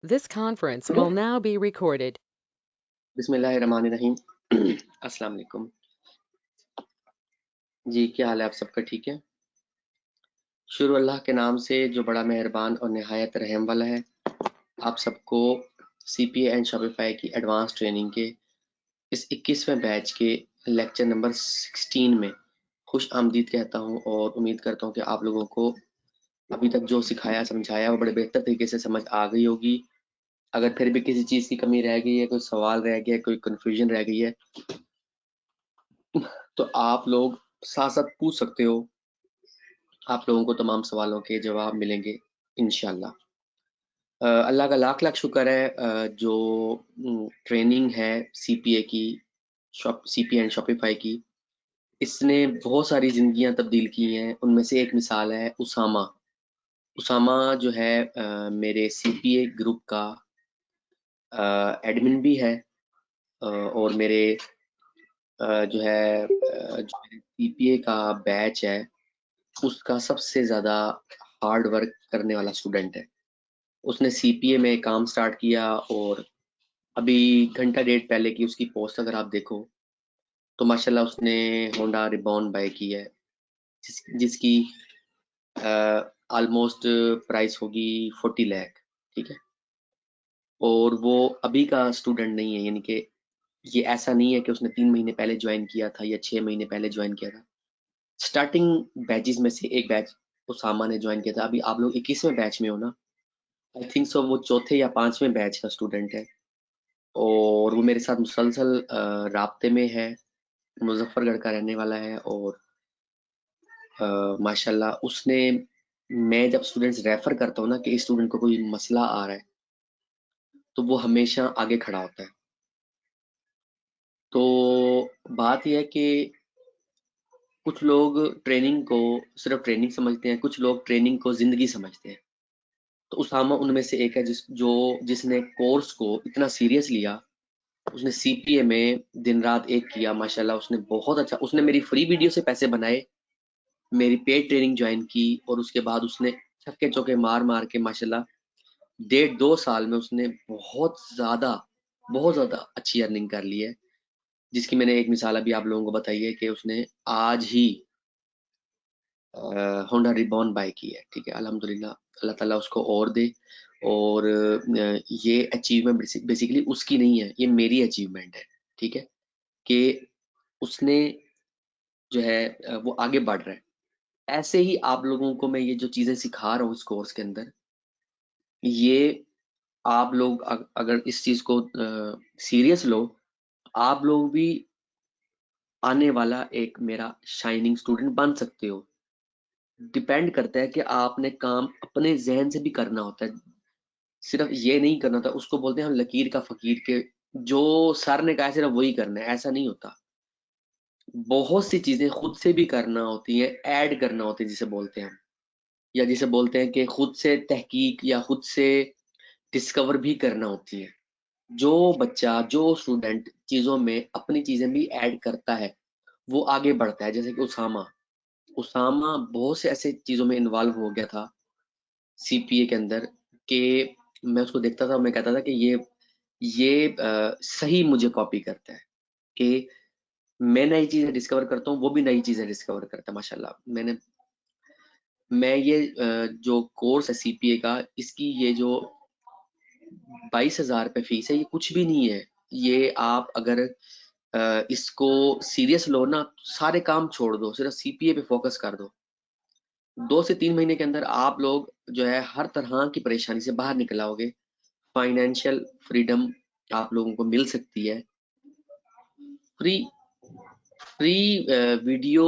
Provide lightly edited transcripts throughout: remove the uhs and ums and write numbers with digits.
This conference will now be recorded. बिस्मिल्लाहिर्रहमानिर्रहीम। अस्सलाम वालेकुम जी, क्या हाल है आप सबका? ठीक है। शुरू अल्लाह के नाम से जो बड़ा मेहरबान और निहायत रहम वाला है। आप सबको CPA एंड शॉपिफाई की एडवांस ट्रेनिंग के इस 21वें बैच के लेक्चर नंबर 16 में खुश आमदीद कहता हूँ और उम्मीद करता हूँ कि आप लोगों को अभी तक जो सिखाया समझाया वो बड़े बेहतर तरीके से समझ आ गई होगी। अगर फिर भी किसी चीज़ की कमी रह गई है, कोई सवाल रह गया है, कोई कन्फ्यूजन रह गई है, तो आप लोग साथ साथ पूछ सकते हो। आप लोगों को तमाम सवालों के जवाब मिलेंगे इंशाल्लाह। अल्लाह का लाख लाख शुक्र है जो ट्रेनिंग है CPA की, CPA एंड शॉपिफाई की, इसने बहुत सारी जिंदगियां तब्दील की हैं। उनमें से एक मिसाल है उसामा। उसामा जो है मेरे CPA ग्रुप का एडमिन भी है और मेरे जो है जो मेरे CPA का बैच है उसका सबसे ज़्यादा हार्ड वर्क करने वाला स्टूडेंट है। उसने CPA में काम स्टार्ट किया और अभी घंटा डेढ़ पहले की उसकी पोस्ट अगर आप देखो तो माशाल्लाह उसने होंडा रिबॉन बाय की है, जिसकी ऑलमोस्ट प्राइस होगी 40 लाख। ठीक है। और वो अभी का स्टूडेंट नहीं है, यानी कि ये ऐसा नहीं है कि उसने 3 महीने पहले ज्वाइन किया था या 6 महीने पहले ज्वाइन किया था। स्टार्टिंग बैचेस में से एक बैच उसामा ने ज्वाइन किया था। अभी आप लोग 21वें बैच में हो ना, आई थिंक सो वो चौथे या पांचवें बैच का स्टूडेंट है और वो मेरे साथ मुसलसल राब्ते में है। मुजफ्फरगढ़ का रहने वाला है और माशाल्लाह उसने, मैं जब स्टूडेंट्स रेफर करता हूँ ना कि इस स्टूडेंट को कोई मसला आ रहा है तो वो हमेशा आगे खड़ा होता है। तो बात यह है कि कुछ लोग ट्रेनिंग को सिर्फ ट्रेनिंग समझते हैं, कुछ लोग ट्रेनिंग को जिंदगी समझते हैं। तो उसामा उनमें से एक है जिसने कोर्स को इतना सीरियस लिया। उसने CPA में दिन रात एक किया। माशाल्लाह उसने बहुत अच्छा, उसने मेरी फ्री वीडियो से पैसे बनाए, मेरी पेड ट्रेनिंग ज्वाइन की और उसके बाद उसने छक्के चौके मार मार के माशाल्लाह 1.5-2 साल में उसने बहुत ज्यादा अच्छी अर्निंग कर ली है। जिसकी मैंने एक मिसाल अभी आप लोगों को बताई है कि उसने आज ही होंडा रिबॉन बाय की है। ठीक है, अल्हम्दुलिल्लाह, अल्लाह ताला उसको और दे। और ये अचीवमेंट बेसिकली उसकी नहीं है, ये मेरी अचीवमेंट है। ठीक है, कि उसने जो है वो आगे बढ़ रहा है। ऐसे ही आप लोगों को मैं ये जो चीजें सिखा रहा हूँ इस कोर्स के अंदर, ये आप लोग अगर इस चीज को सीरियस लो, आप लोग भी आने वाला एक मेरा शाइनिंग स्टूडेंट बन सकते हो। डिपेंड करता है कि आपने काम अपने जहन से भी करना होता है, सिर्फ ये नहीं करना था। उसको बोलते हैं हम लकीर का फकीर, के जो सर ने कहा है सिर्फ वही करना है, ऐसा नहीं होता। बहुत सी चीजें खुद से भी करना होती है, ऐड करना होती है जिसे बोलते हैं हम, या जिसे बोलते हैं कि खुद से तहकीक या खुद से डिस्कवर भी करना होती है। जो बच्चा, जो स्टूडेंट चीजों में अपनी चीजें भी ऐड करता है वो आगे बढ़ता है। जैसे कि उसामा उसामा बहुत से ऐसे चीजों में इन्वॉल्व हो गया था CPA के अंदर, कि मैं उसको देखता था, मैं कहता था कि ये सही मुझे कॉपी करता है। कि मैं नई चीजें डिस्कवर करता हूँ, वो भी नई चीजें डिस्कवर करता है। माशाल्लाह मैं ये जो कोर्स है CPA का, इसकी ये जो 22,000 रुपये फीस है, ये कुछ भी नहीं है। ये आप अगर इसको सीरियस लो ना, सारे काम छोड़ दो, सिर्फ CPA पे फोकस कर दो, 2 से 3 महीने के अंदर आप लोग जो है हर तरह की परेशानी से बाहर निकल आओगे। फाइनेंशियल फ्रीडम आप लोगों को मिल सकती है। फ्री फ्री वीडियो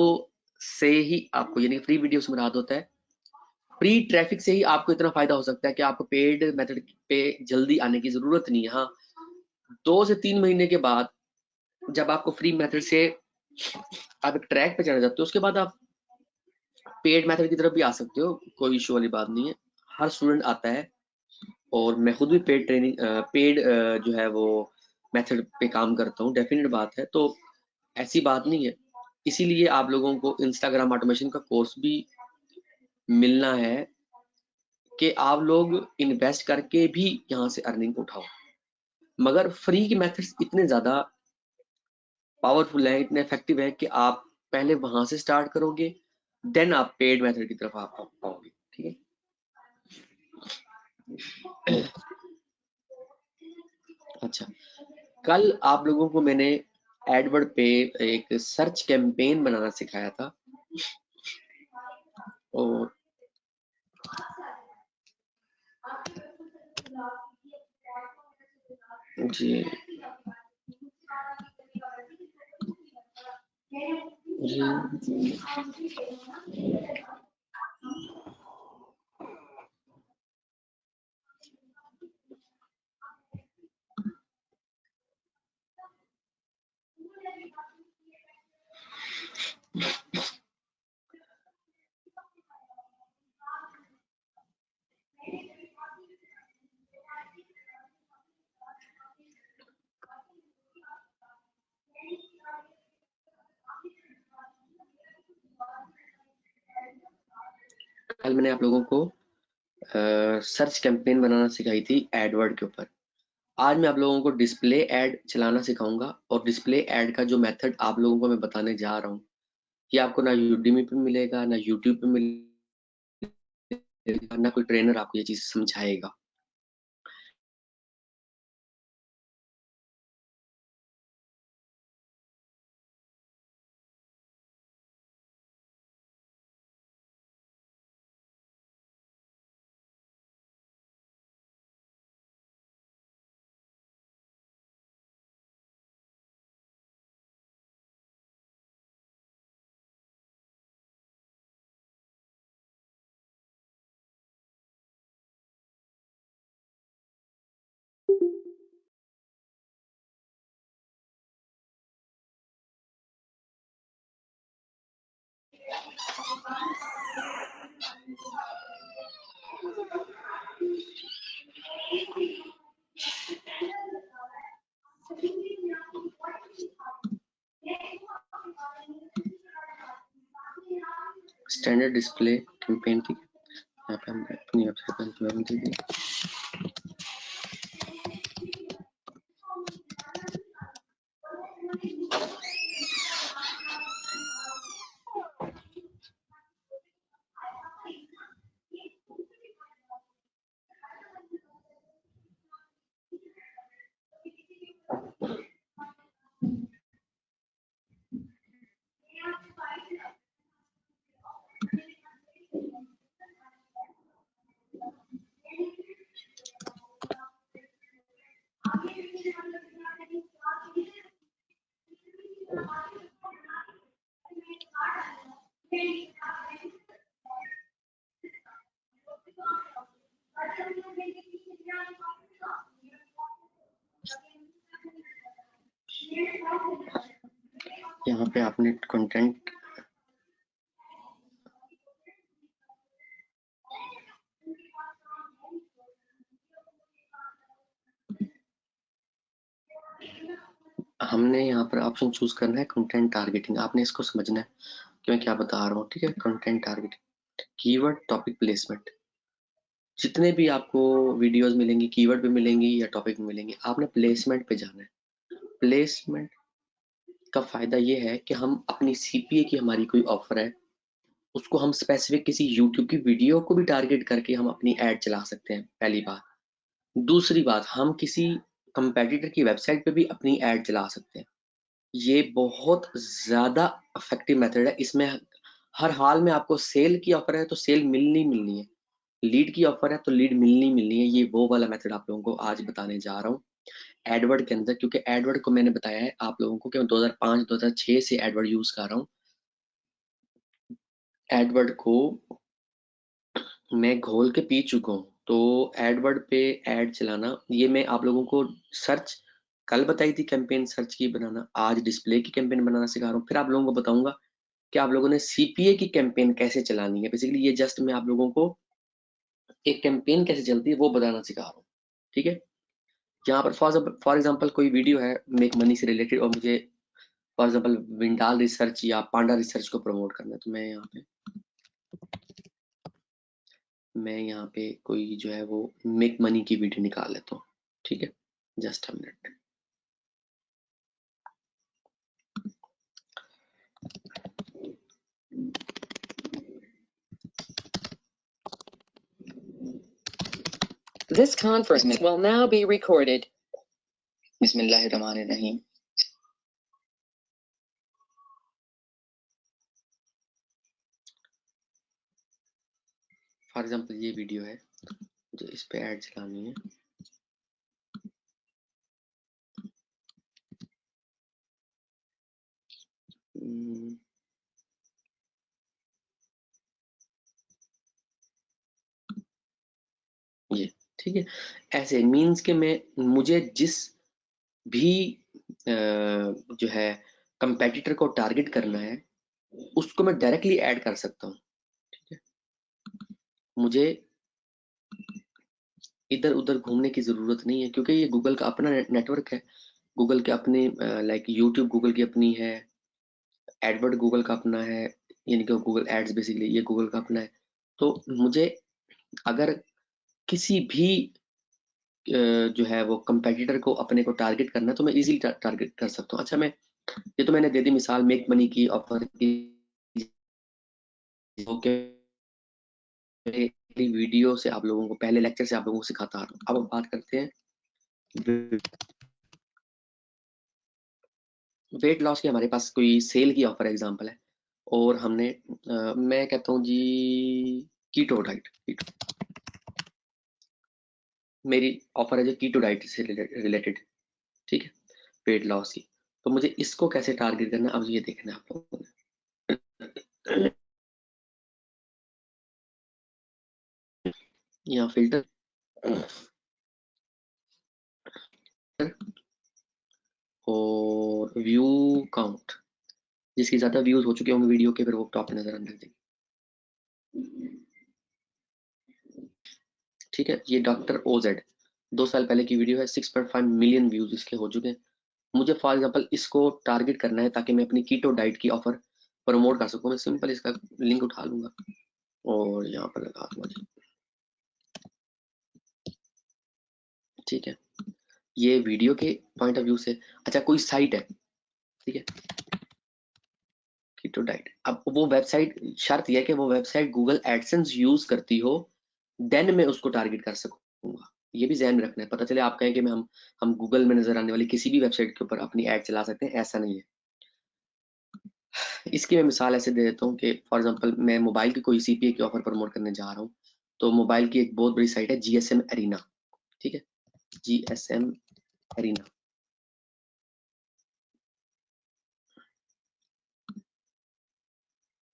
से ही आपको, यानी फ्री वीडियो से मुराद होता है फ्री ट्रैफिक से ही आपको इतना फायदा हो सकता है कि आपको पेड मेथड पे जल्दी आने की जरूरत नहीं है। हाँ, 2 से 3 महीने के बाद जब आपको फ्री मेथड से आप एक ट्रैक पे चढ़ जाते हो, उसके बाद आप पेड मेथड की तरफ भी आ सकते हो, कोई इशू वाली बात नहीं है। हर स्टूडेंट आता है और मैं खुद भी पेड ट्रेनिंग, पेड जो है वो मेथड पे काम करता हूँ, डेफिनेट बात है। तो ऐसी बात नहीं है। इसीलिए आप लोगों को इंस्टाग्राम ऑटोमेशन का कोर्स भी मिलना है कि आप लोग इन्वेस्ट करके भी यहाँ से अर्निंग उठाओ, मगर फ्री के मेथड्स इतने ज़्यादा पावरफुल है, इतने इफेक्टिव है कि आप पहले वहां से स्टार्ट करोगे, देन आप पेड मेथड की तरफ आप पाओगे। ठीक है, अच्छा, कल आप लोगों को मैंने एडवर्ड पे एक सर्च कैंपेन बनाना सिखाया था, और जी जी कल मैंने आप लोगों को सर्च कैंपेन बनाना सिखाई थी एडवर्ड के ऊपर। आज मैं आप लोगों को डिस्प्ले ऐड चलाना सिखाऊंगा, और डिस्प्ले ऐड का जो मेथड आप लोगों को मैं बताने जा रहा हूँ, ये आपको ना यूडीमी पे मिलेगा, ना यूट्यूब पे मिलेगा, ना कोई ट्रेनर आपको ये चीज समझाएगा। स्टैंडर्ड डिस्प्ले कैंपेन, ठीक है, यहाँ पे हम अपनी वेबसाइट पर दीजिए। यहाँ पे आपने कंटेंट हमने यहाँ पर ऑप्शन चूज करना है कंटेंट टारगेटिंग। आपने इसको समझना है कि मैं क्या बता रहा हूँ। ठीक है, content targeting, keyword topic placement. जितने भी आपको वीडियोस मिलेंगी कीवर्ड पे मिलेंगी या टॉपिक में मिलेंगी, आपने प्लेसमेंट पे जाना है। प्लेसमेंट का फायदा ये है कि हम अपनी सीपीए की हमारी कोई ऑफर है, उसको हम स्पेसिफिक किसी यूट्यूब की वीडियो को भी टारगेट करके हम अपनी एड चला सकते हैं, पहली बात। दूसरी बात, हम किसी कंपेटिटर की वेबसाइट पे भी अपनी एड चला सकते हैं। ये बहुत ज़्यादा इफेक्टिव मेथड है। इसमें हर हाल में आपको सेल की ऑफर है तो सेल मिलनी मिलनी है, लीड की ऑफर है तो लीड मिलनी मिलनी है। ये वो वाला मेथड आप लोगों को आज बताने जा रहा हूँ एडवर्ड के अंदर, क्योंकि एडवर्ड को मैंने बताया है आप लोगों को कि मैं 2005-2006 से एडवर्ड यूज कर रहा हूँ। एडवर्ड को मैं घोल के पी चुका हूँ, तो एडवर्ड पे एड चलाना, ये मैं आप लोगों को सर्च कल बताई थी कैंपेन सर्च की बनाना, आज डिस्प्ले की कैंपेन बनाना सिखा रहा हूँ। फिर आप लोगों को बताऊंगा कि आप लोगों ने सीपीए की कैंपेन कैसे चलानी है। बेसिकली ये जस्ट मैं आप लोगों को एक कैंपेन कैसे चलती है वो बताना सिखा रहा हूँ। ठीक है, यहाँ पर फॉर एग्जाम्पल कोई वीडियो है मेक मनी से रिलेटेड, और मुझे फॉर एग्जाम्पल विंडाल रिसर्च या पांडा रिसर्च को प्रमोट करना है, तो मैं यहाँ पे मैं यहाँ पे कोई जो है वो मेक मनी की वीडियो निकाल लेता हूँ, ठीक है, just a minute. This conference will now be recorded. बिस्मिल्लाहिर्रहमानिर्रहीम। फॉर एग्जांपल ये वीडियो है, जो इस पे ऐड चलानी है। ये ठीक है, ऐसे मीन्स के मैं मुझे जिस भी जो है कंपेटिटर को टारगेट करना है उसको मैं डायरेक्टली ऐड कर सकता हूँ, ठीक है। मुझे इधर उधर घूमने की जरूरत नहीं है, क्योंकि ये गूगल का अपना नेटवर्क है। गूगल के अपने लाइक यूट्यूब गूगल की अपनी है, एडवर्ड गूगल का अपना है, यानी कि गूगल एड्स बेसिकली ये गूगल का अपना है। तो मुझे अगर किसी भी जो है वो कंपेटिटर को अपने को टारगेट करना है तो मैं इजीली टारगेट कर सकता हूँ। अच्छा, मैं ये तो मैंने दे दी मिसाल मेक मनी की ऑफर की, ओके, वीडियो से आप लोगों को पहले लेक्चर से आप लोगों को सिखाता आ रहा हूँ। अब हम बात करते हैं वेट लॉस की। हमारे पास कोई सेल की ऑफर एग्जांपल है और हमने मैं कहता हूँ जी कीटो डाइट, मेरी ऑफर है जो कीटो डाइट से रिलेटेड, ठीक है, वेट लॉस की। तो मुझे इसको कैसे टारगेट करना है अब ये देखना है आप लोगों ने। यहाँ फिल्टर और व्यू काउंट, जिसकी ज्यादा व्यूज हो चुके होंगे वीडियो के फिर वो टॉप नजर आने लगेगी, ठीक है। ये डॉक्टर ओजेड 2 साल पहले की वीडियो है, 6.5 मिलियन व्यूज इसके हो चुके हैं। मुझे फॉर एग्जांपल इसको टारगेट करना है ताकि मैं अपनी कीटो डाइट की ऑफर प्रमोट कर सकूं। मैं सिंपल इसका लिंक उठा लूंगा और यहाँ पर लगा दूंगा जी, ठीक है। ये वीडियो के पॉइंट ऑफ व्यू से, अच्छा कोई साइट है, ठीक है, कीटो डाइट। अब वो वेबसाइट, शर्त यह है कि वो वेबसाइट गूगल एडसेंस यूज करती हो, देन मैं उसको टारगेट कर सकूंगा। ये भी ध्यान में रखना है। पता चले आप कहें कि मैं हम गूगल में नजर आने वाली किसी भी वेबसाइट के ऊपर अपनी ऐड चला सकते हैं, ऐसा नहीं है। इसकी मैं मिसाल ऐसे दे देता हूँ कि फॉर एग्जांपल मैं मोबाइल की कोई सीपीए की ऑफर प्रमोट करने जा रहा हूँ। तो मोबाइल की एक बहुत बड़ी साइट है जीएसएम एरिना, ठीक है, जीएसएम एरिना।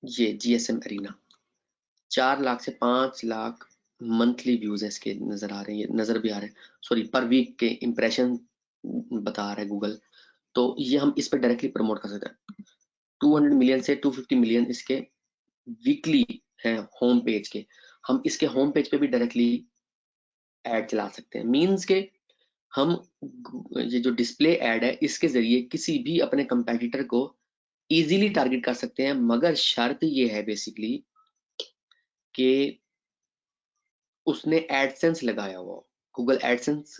ये जीएसएम एरिना 4 लाख से 5 लाख मंथली व्यूज है इसके, नजर आ रहे हैं, ये नजर भी आ रहे हैं, सॉरी पर वीक के इम्प्रेशन बता रहा है गूगल। तो ये हम इस पर डायरेक्टली प्रमोट कर सकते हैं। 200 मिलियन से 250 मिलियन इसके वीकली है होम पेज के। हम इसके होम पेज पे भी डायरेक्टली ऐड चला सकते हैं। मींस के हम ये जो डिस्प्ले ऐड है इसके जरिए किसी भी अपने कंपेटिटर को इजीली टारगेट कर सकते हैं, मगर शर्त ये है बेसिकली कि उसने एडसेंस लगाया हुआ हो। गूगल एडसेंस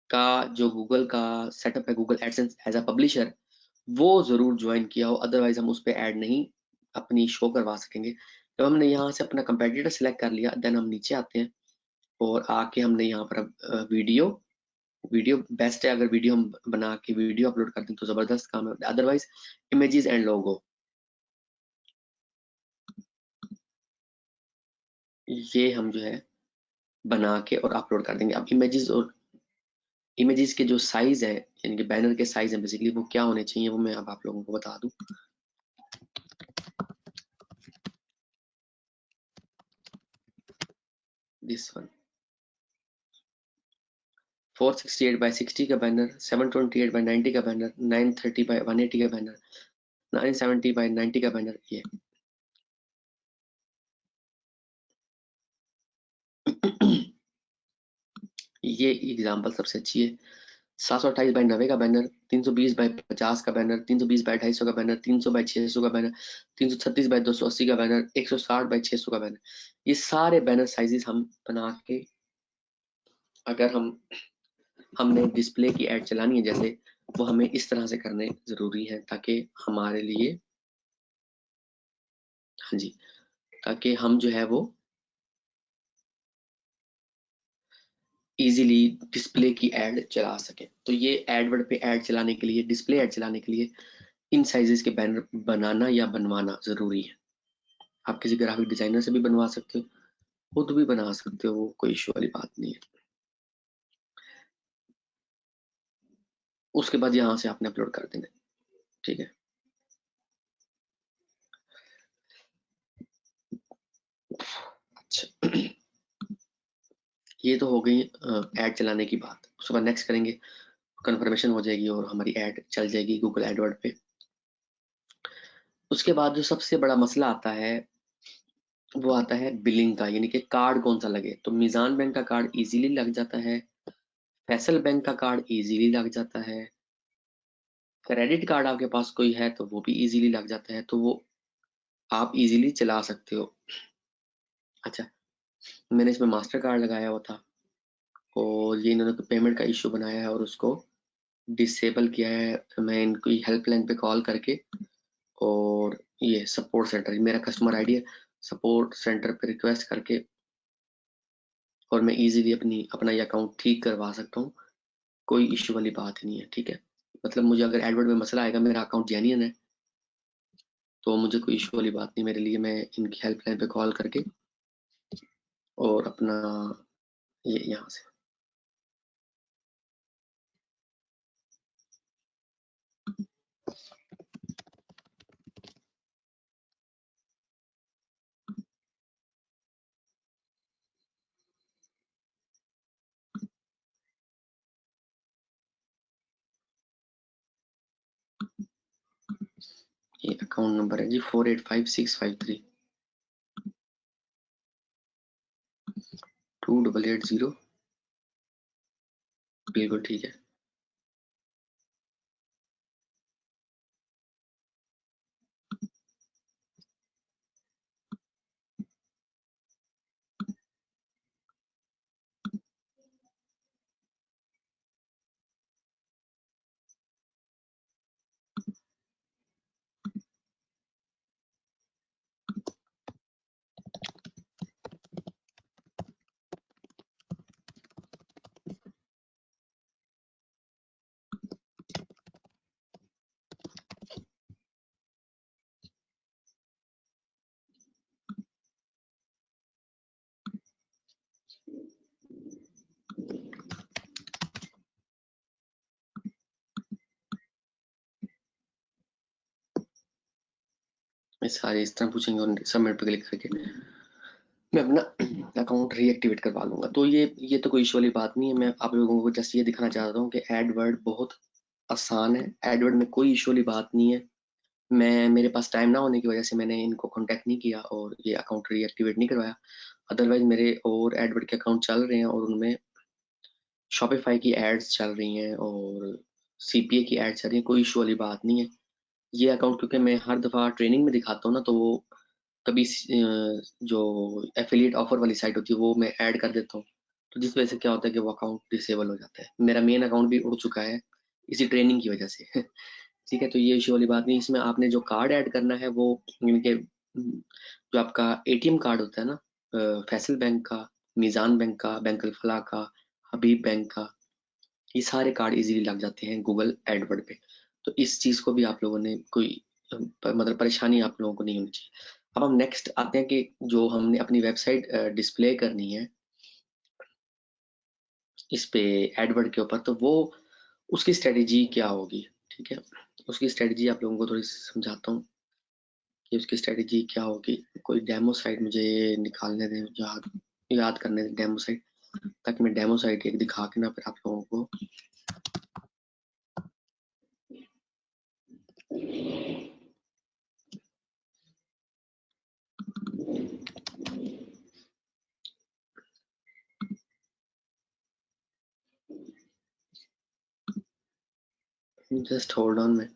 का जो गूगल का सेटअप है, Google AdSense as a publisher, वो जरूर ज्वाइन किया हो, अदरवाइज हम उस पर ऐड नहीं अपनी शो करवा सकेंगे। जब हमने यहाँ से अपना कंपेटिटर सिलेक्ट कर लिया, देन हम नीचे आते हैं और आके हमने यहाँ पर वीडियो वीडियो बेस्ट है। अगर वीडियो हम बना के वीडियो अपलोड करते हैं तो जबरदस्त काम है, अदरवाइज इमेजेस एंड लोगो ये हम जो है बना के और अपलोड कर देंगे। अब इमेजेस और इमेजेस के जो साइज है, यानी कि बैनर के साइज है बेसिकली, वो क्या होने चाहिए वो मैं अब आप लोगों को बता दूं। दिस वन 468 बाय 60 का बैनर, 728 बाय 90 का बैनर, 930 बाय 180 का बैनर, 970 बाय 90 का बैनर। ये एग्जांपल सबसे अच्छी है। 728 बाई 90 का बैनर, 320 बाई 50 का बैनर, 320 बाई 250 का बैनर, 300 बाई 600 का बैनर, 336 बाई 280 का बैनर, 160 बाई 600 का बैनर, ये सारे बैनर साइजेस हम बना के अगर हमने डिस्प्ले की ऐड चलानी है जैसे, वो हमें इस तरह से करने जरूरी है ताकि हमारे लिए, हाँ जी, ताकि हम जो है वो इजीली डिस्प्ले की ऐड चला सके। तो ये एडवर्ड पे ऐड चलाने के लिए, डिस्प्ले ऐड चलाने के लिए इन साइजेस के बैनर बनाना या बनवाना जरूरी है। आप किसी ग्राफिक डिजाइनर से भी बनवा सकते हो, खुद भी बना सकते हो, वो कोई इशू वाली बात नहीं है। उसके बाद यहाँ से आपने अपलोड कर देना, ठीक है। अच्छा, ये तो हो गई ऐड चलाने की बात। उसके बाद नेक्स्ट करेंगे, कंफर्मेशन हो जाएगी और हमारी ऐड चल जाएगी गूगल एडवर्ड पे। उसके बाद जो सबसे बड़ा मसला आता है वो आता है बिलिंग का, यानी कि कार्ड कौन सा लगे। तो मीजान बैंक का कार्ड इजीली लग जाता है, फैसल बैंक का कार्ड इजीली लग जाता है, क्रेडिट कार्ड आपके पास कोई है तो वो भी इजीली लग जाता है, तो वो आप इजीली चला सकते हो। अच्छा, मैंने इसमें मास्टर कार्ड लगाया हुआ था और ये इन्होंने पेमेंट का इशू बनाया है और उसको डिसेबल किया है। मैं इनकी हेल्पलाइन पे कॉल करके और ये सपोर्ट सेंटर, मेरा कस्टमर आईडी है, सपोर्ट सेंटर पे रिक्वेस्ट करके और मैं इजीली अपना ये अकाउंट ठीक करवा सकता हूँ। कोई इशू वाली बात नहीं है, ठीक है। मतलब मुझे अगर एडवर्ड में मसला आएगा, मेरा अकाउंट जेन्युइन है, तो मुझे कोई इशू वाली बात नहीं मेरे लिए। मैं इनकी हेल्पलाइन पे कॉल करके और अपना ये यहाँ से ये अकाउंट नंबर है जी 485653 2880, बिल्कुल ठीक है। मैं सारे इस तरह पूछेंगे और सबमिट पे क्लिक करके मैं अपना अकाउंट रीएक्टिवेट करवा लूंगा। तो ये तो कोई इशू वाली बात नहीं है। मैं आप लोगों को जस्ट ये दिखाना चाहता हूँ कि एडवर्ड बहुत आसान है, एडवर्ड में कोई इशू वाली बात नहीं है। मेरे पास टाइम ना होने की वजह से मैंने इनको कांटेक्ट नहीं किया और ये अकाउंट रीएक्टिवेट नहीं करवाया। अदरवाइज मेरे और एडवर्ड के अकाउंट चल रहे हैं और उनमें शॉपिफाई की एड्स चल रही हैं और सीपीए की एड्स चल रही हैं, कोई इशू वाली बात नहीं है। ये अकाउंट क्योंकि मैं हर दफ़ा ट्रेनिंग में दिखाता हूँ ना, तो वो कभी जो एफिलिएट ऑफर वाली साइट होती है वो मैं ऐड कर देता हूँ, तो जिस वजह से क्या होता है कि वो अकाउंट डिसेबल हो जाता है। मेरा मेन अकाउंट भी उड़ चुका है इसी ट्रेनिंग की वजह से ठीक है, तो ये इशू वाली बात नहीं। इसमें आपने जो कार्ड ऐड करना है वो इनके जो आपका एटीएम कार्ड होता है ना, फैसल बैंक का, मीज़ान बैंक का, बैंक अल फलाह का, हबीब बैंक का, ये सारे कार्ड इजीली लग जाते हैं गूगल एडवर्ड पे। तो इस चीज़ को भी आप लोगों ने कोई मतलब परेशानी आप लोगों को नहीं होनी चाहिए। अब हम नेक्स्ट आते हैं कि जो हमने अपनी वेबसाइट डिस्प्ले करनी है इस पे एडवर्ड के ऊपर, तो वो उसकी स्ट्रेटेजी क्या होगी, ठीक है। उसकी स्ट्रेटेजी आप लोगों को थोड़ी समझाता हूँ कि उसकी स्ट्रेटेजी क्या होगी। कोई डेमो साइट मुझे निकालने दें, याद करने दें डेमो साइट, ताकि मैं डेमो साइट एक दिखा के ना फिर आप लोगों को जस्ट होल्ड ऑन में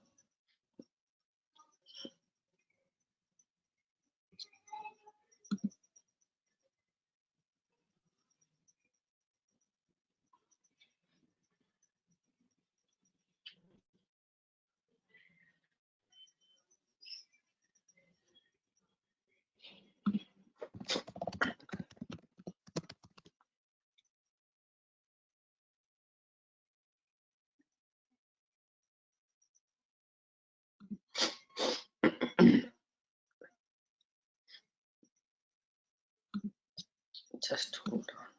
जस्ट होल्ड ऑन।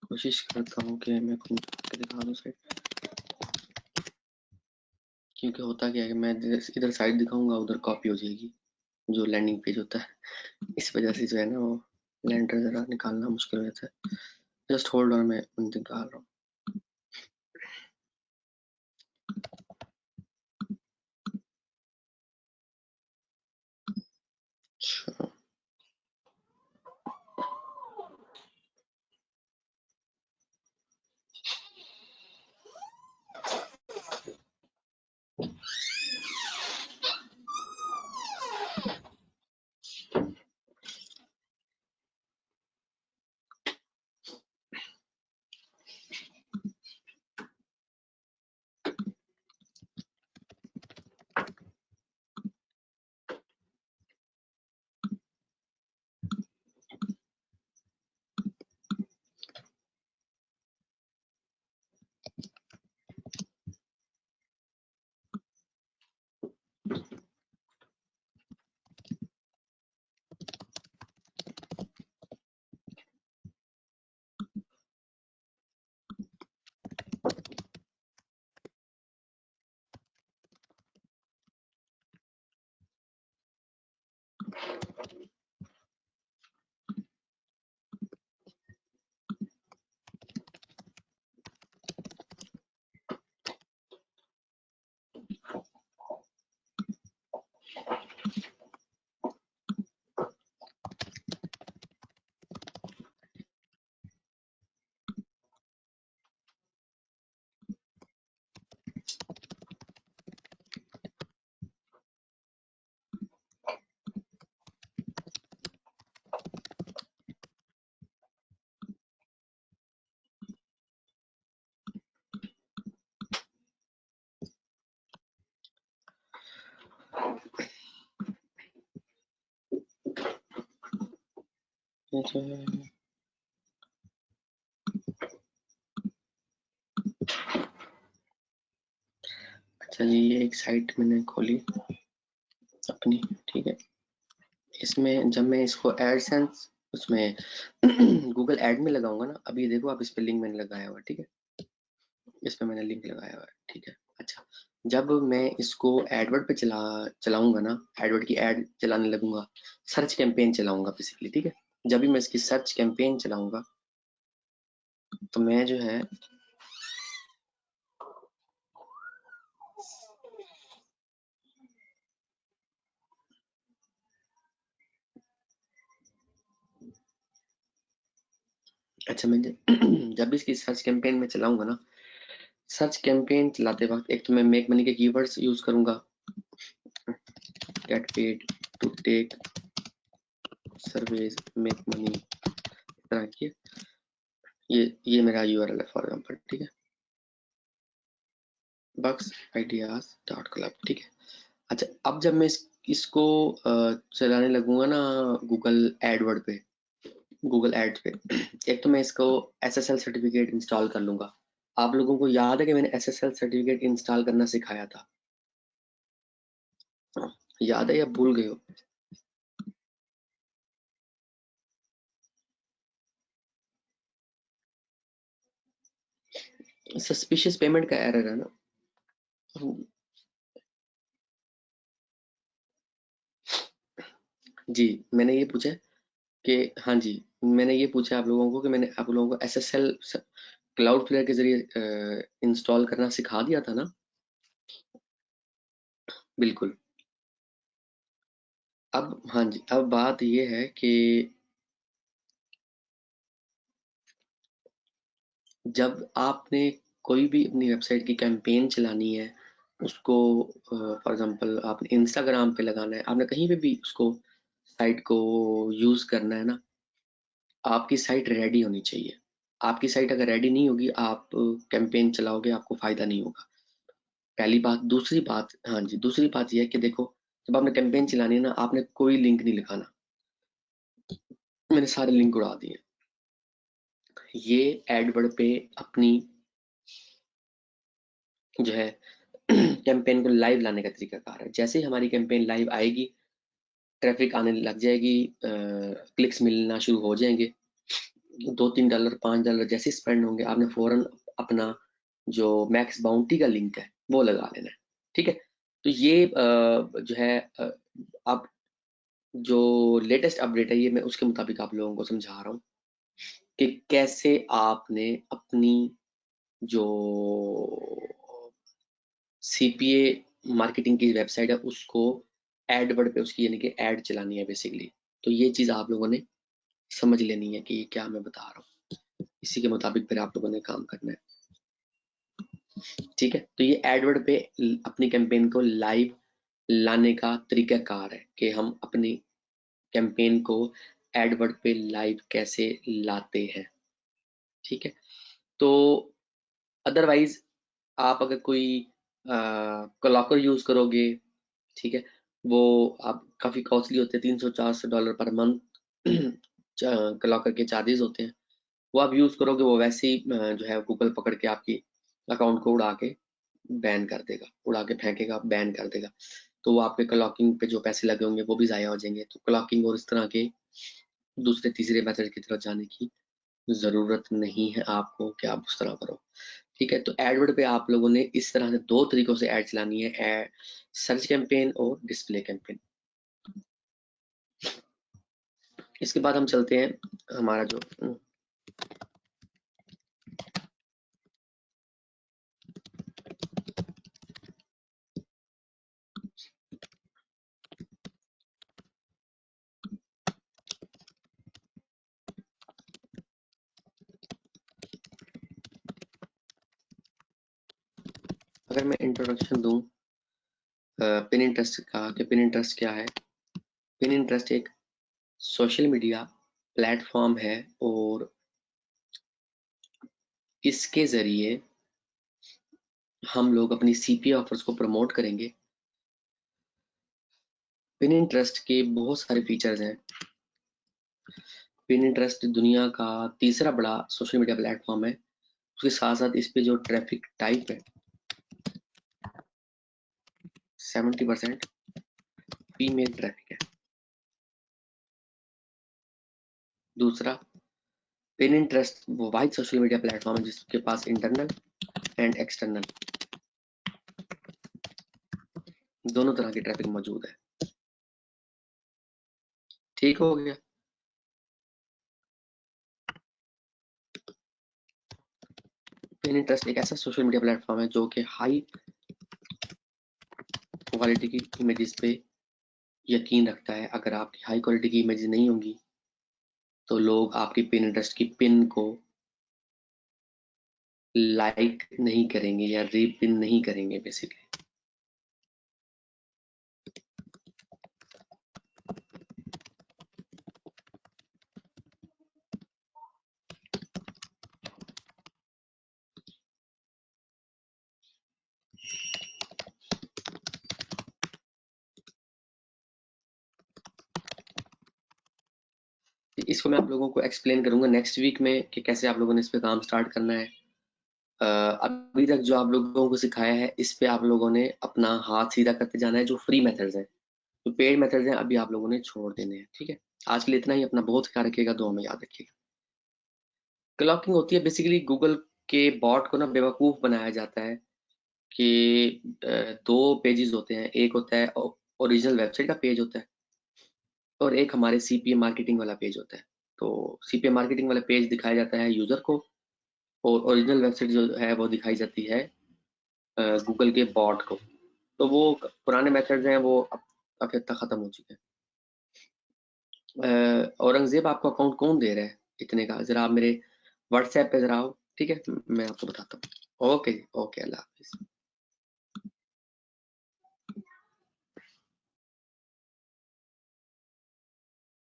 कोशिश करता हूँ कि मैं खुद दिखा दूँ साइड, क्योंकि होता क्या है कि मैं इधर साइड दिखाऊंगा उधर कॉपी हो जाएगी जो लैंडिंग पेज होता है। इस वजह से जो है ना वो लेंडर जरा निकालना मुश्किल हो जाता है। जस्ट होल्ड ऑन, मैं निकाल रहा हूँ। अच्छा, ये जो है अच्छा जी, ये एक साइट मैंने खोली अपनी, ठीक है। इसमें जब मैं इसको एडसेंस उसमें गूगल ऐड में लगाऊंगा ना, अभी देखो आप इस पे लिंक मैंने लगाया हुआ है, ठीक है। इस पे मैंने लिंक लगाया हुआ है, ठीक है। अच्छा, जब मैं इसको एडवर्ड पे चलाऊंगा ना, एडवर्ड की एड चलाने लगूंगा, सर्च कैंपेन चलाऊंगा बेसिकली, ठीक है। जब भी मैं इसकी सर्च कैंपेन चलाऊंगा तो मैं जो है अच्छा मैं जब भी इसकी सर्च कैंपेन में चलाऊंगा ना, सर्च कैंपेन चलाते वक्त एक तो मैं मेक मनी के कीवर्ड्स यूज करूंगा, get paid to take service, make money, इस तरह की। ये मेरा यूआरएल है फॉर एग्जांपल, ठीक है, bucksideas.club, ठीक है। अच्छा अब जब मैं इसको चलाने लगूंगा ना गूगल एडवर्ड पे, गूगल एड्स पे, एक तो मैं इसको एसएसएल सर्टिफिकेट इंस्टॉल कर लूंगा। आप लोगों को याद है कि मैंने एसएसएल सर्टिफिकेट इंस्टॉल करना सिखाया था, याद है या भूल गए हो? सस्पिशियस पेमेंट का एरर है ना। जी मैंने ये पूछा कि हाँ जी, मैंने ये पूछा आप लोगों को कि मैंने आप लोगों को एसएसएल क्लाउड फ्लेयर के जरिए इंस्टॉल करना सिखा दिया था ना। बिल्कुल। अब हाँ जी, अब बात ये है कि जब आपने कोई भी अपनी वेबसाइट की कैंपेन चलानी है, उसको फॉर एग्जांपल आपने इंस्टाग्राम पे लगाना है, आपने कहीं पे भी उसको साइट को यूज करना है ना, आपकी साइट रेडी होनी चाहिए। आपकी साइट अगर रेडी नहीं होगी, आप कैंपेन चलाओगे, आपको फायदा नहीं होगा, पहली बात। दूसरी बात, हाँ जी, दूसरी बात यह है कि देखो, जब आपने कैंपेन चलानी है ना, आपने कोई लिंक नहीं लिखाना। मैंने सारे लिंक उड़ा दिए। ये एडवर्ड पे अपनी जो है कैंपेन को लाइव लाने का तरीका कार है। जैसे ही हमारी कैंपेन लाइव आएगी, ट्रैफिक आने लग जाएगी, क्लिक्स मिलना शुरू हो जाएंगे, $2-3 $5 जैसे स्पेंड होंगे, आपने फौरन अपना जो मैक्स बाउंटी का लिंक है वो लगा लेना है, ठीक है। तो ये जो है अब जो लेटेस्ट अपडेट है, ये मैं उसके मुताबिक आप लोगों को समझा रहा हूँ कि कैसे आपने अपनी जो सीपीए मार्केटिंग की वेबसाइट है उसको एडवर्ड पे उसकी यानी कि एड चलानी है बेसिकली। तो ये चीज आप लोगों ने समझ लेनी है कि ये क्या मैं बता रहा हूँ, इसी के मुताबिक फिर आप लोगों ने काम करना है, ठीक है। तो ये एडवर्ड पे अपनी कैंपेन को लाइव लाने का तरीका कार है कि हम अपनी कैंपेन को एडवर्ड पे लाइव कैसे लाते हैं, ठीक है। तो अदरवाइज आप अगर कोई क्लॉकर यूज करोगे, ठीक है, वो आप काफी कॉस्टली होते हैं, $300-400 पर मंथ क्लॉकर के चार्जेस होते हैं। वो आप यूज करोगे, वो वैसे ही जो है गूगल पकड़ के आपकी अकाउंट को उड़ा के बैन कर देगा, उड़ा के फेंकेगा, बैन कर देगा। तो वो आपके क्लॉकिंग पे जो पैसे लगे होंगे वो भी जाया हो जाएंगे। तो क्लॉकिंग और इस तरह के दूसरे तीसरे मेथड की तरफ जाने की जरूरत नहीं है आपको कि आप उस तरह करो, ठीक है। तो एडवर्ड पे आप लोगों ने इस तरह से दो तरीकों से एड चलानी है, एड सर्च कैंपेन और डिस्प्ले कैंपेन। इसके बाद हम चलते हैं हमारा जो अगर मैं इंट्रोडक्शन दूं पिनिंटरेस्ट का कि पिनिंटरेस्ट क्या है। पिनिंटरेस्ट एक सोशल मीडिया प्लेटफॉर्म है और इसके जरिए हम लोग अपनी सीपीए ऑफर्स को प्रमोट करेंगे। पिनिंटरेस्ट के बहुत सारे फीचर्स हैं। पिनिंटरेस्ट दुनिया का तीसरा बड़ा सोशल मीडिया प्लेटफॉर्म है। उसके साथ साथ इस पे जो ट्रैफिक टाइप है 70% फीमेल ट्रैफिक है। दूसरा, पिनिंटरेस्ट वो वाइड सोशल मीडिया प्लेटफॉर्म है जिसके पास इंटरनल एंड एक्सटर्नल दोनों तरह की ट्रैफिक मौजूद है। ठीक हो गया। पिनिटरेस्ट एक ऐसा सोशल मीडिया प्लेटफॉर्म है जो कि हाई क्वालिटी की इमेजेस पे यकीन रखता है। अगर आपकी हाई क्वालिटी की इमेजेस नहीं होंगी तो लोग आपकी पिनिटरेस्ट की पिन को लाइक नहीं करेंगे या रीपिन नहीं करेंगे बेसिकली। इसको मैं आप लोगों को एक्सप्लेन करूंगा नेक्स्ट वीक में कि कैसे आप लोगों ने इस पे काम स्टार्ट करना है। अभी तक जो आप लोगों को सिखाया है इस पे आप लोगों ने अपना हाथ सीधा करते जाना है। जो फ्री मेथड्स हैं, जो पेड मेथड्स हैं, अभी आप लोगों ने छोड़ देने हैं। ठीक है, आज के लिए इतना ही। अपना बहुत ख्याल रखिएगा, दुआ में याद रखिएगा। क्लॉकिंग होती है बेसिकली गूगल के बॉट को ना बेवकूफ़ बनाया जाता है कि दो पेजेस होते हैं। एक होता है ओरिजिनल वेबसाइट का पेज होता है और एक हमारे सीपीए मार्केटिंग वाला पेज होता है। तो सीपीए मार्केटिंग वाला पेज दिखाया जाता है यूजर को और ओरिजिनल वेबसाइट जो है वो दिखाई जाती है गूगल के बॉट को। तो वो पुराने मेथड्स हैं, वो अब काफी हद तक खत्म हो चुके हैं। औरंगजेब आपको अकाउंट कौन दे रहा है इतने का? जरा आप मेरे व्हाट्सएप पे जरा आओ, ठीक है, मैं आपको बताता हूँ। ओके, ओके, अल्लाह हाफिज।